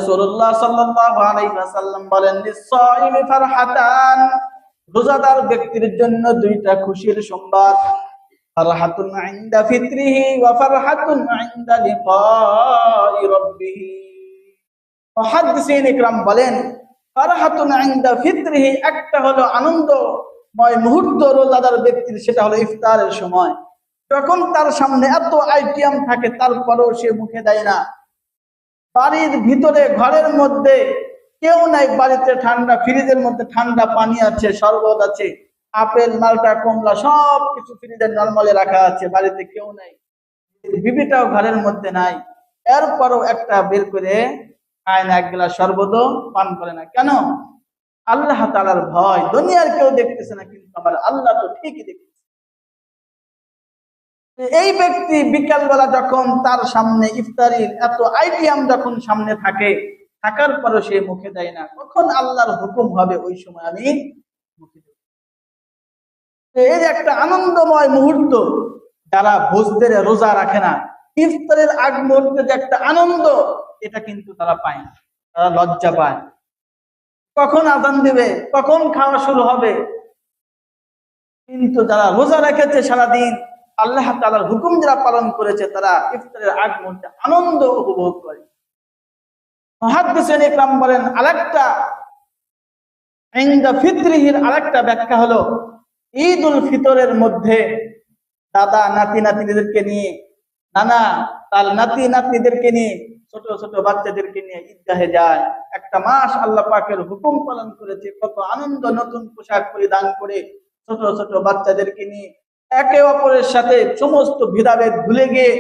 রাসূলুল্লাহ সাল্লাল্লাহু আলাইহি ওয়াসাল্লাম বলেন, লিস-সাইমি ফারহাতান, রোজাদার ব্যক্তির জন্য দুইটা খুশির সংবাদ। ফারহাতুন ইনদা ফিতরিহি ওয়া ফারহাতুন ইনদা লিকাই রাব্বিহি। মুহাদ্দিসিন ইকরাম বলেন, ফারহাতুন ইনদা ফিতরিহি, একটা হলো আনন্দময় মুহূর্ত রোজাদার ব্যক্তির, সেটা হলো ইফতারের সময়। যখন তার সামনে এত আইটেম থাকে তারপরেও সে মুখে দেয় না। বাড়ির ভিতরে ঘরের মধ্যে কেউ নাই, বাড়িতে ঠান্ডা, ফ্রিজের মধ্যে ঠান্ডা পানি আছে, শরবত আছে, আপেল, মালটা, কমলা সব কিছু ফ্রিজের নরমালে রাখা আছে, বাড়িতে কেউ নাই, বিবিটাও ঘরের মধ্যে নাই, এরপরও একটা বের করে খায় না, এক গ্লাস শরবতও পান করে না। কেন? আল্লাহ তাআলার ভয়। দুনিয়ার কেউ দেখতেছে না, কিন্তু আমার আল্লাহ তো ঠিকই দেখতেছে। এই ব্যক্তি বিকালবেলা যখন তার সামনে ইফতারির এত আইটেম যখন সামনে থাকে, থাকার পরও সে মুখে দেয় না, কখন আল্লাহর হুকুম হবে ওই সময় আমি মুখে দেব। এই যে একটা আনন্দময় মুহূর্ত, যারা ভোজদের রোজা রাখে না, ইফতারের আগ মুহূর্তে যে একটা আনন্দ, এটা কিন্তু তারা পায় না, তারা লজ্জা পায়। কখন আযান দিবে, কখন খাওয়া শুরু হবে। কিন্তু যারা রোজা রেখেছে সারাদিন, আল্লাহ তাআলার হুকুম যারা পালন করেছে, তারা ইফতারের আগ মুহূর্তে আনন্দ উপভোগ করে। মুহাদ্দিসিন ইকরাম বলেন, আরেকটা ইনদা ফিতরিহির আরেকটা ব্যাখ্যা হলো, ঈদুল ফিতরের মধ্যে দাদা নাতি নাতনিদেরকে নিয়ে, নানা তার নাতি নাতনিদেরকে নিয়ে, ছোট ছোট বাচ্চাদেরকে নিয়ে ঈদগাহে যায়। একটা মাস আল্লাহ পাকের হুকুম পালন করেছে, কত আনন্দ, নতুন পোশাক পরিধান করে ছোট ছোট বাচ্চাদেরকে নিয়ে একে অপরের সাথে সমস্ত ভেদাভেদ ভুলে গিয়ে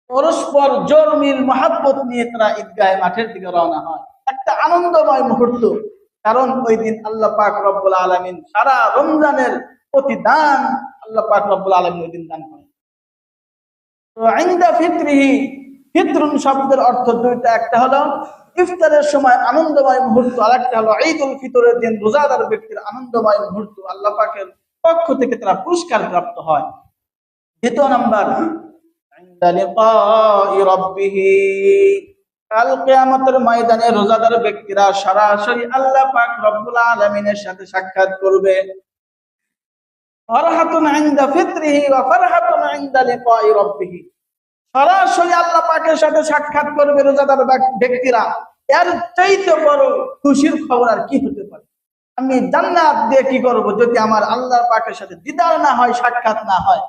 পরস্পর জোর মিল মহাব্বত নিয়ে তারা ঈদগাহে মাঠের দিকে রওনা হয়। একটা আনন্দময় মুহূর্ত, কারণ ওই দিন আল্লাহ পাক রব্বুল আলামিন সারা রমজানের প্রতিদান আল্লাহ পাক রব্বুল আলামিন ওই দিন দান করেন। তো ইনদা ফিতরিহি, ফিতরুন শব্দের অর্থ দুইটা, একটা হলো ইফতারের সময় আনন্দময় মুহূর্ত, আরেকটা হলো ঈদুল ফিতরের দিন রোজাদার ব্যক্তির আনন্দময় মুহূর্ত, আল্লাহ পাকের পক্ষ থেকে তারা পুরস্কার প্রাপ্ত হয়। দ্বিতীয় নাম্বার, ইনদা লিকাই রাব্বিহি, কাল কিয়ামতের ময়দানে রোজাদার ব্যক্তিরা সরাসরি আল্লাহ পাক রব্বুল আলামিনের সাথে সাক্ষাৎ করবে। ফারহাতুন ইনদা ফিতরিহি ওয়া ফারহাতুন ইনদা লিকাই রাব্বিহি, সরাসরি আল্লাহ পাকের সাথে সাক্ষাৎ করবে রোজাদার ব্যক্তিরা। এর চাইতে বড় খুশির খবর আর কি হতে পারে? আমি জান্নাত দিয়ে কি করব যদি আমার আল্লাহ পাকের সাথে দিদার না হয়, সাক্ষাৎ না হয়?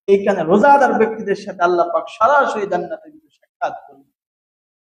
এইখানে রোজাদার ব্যক্তিদের সাথে আল্লাহ পাক সরাসরি জান্নাতে সাক্ষাৎ করবে।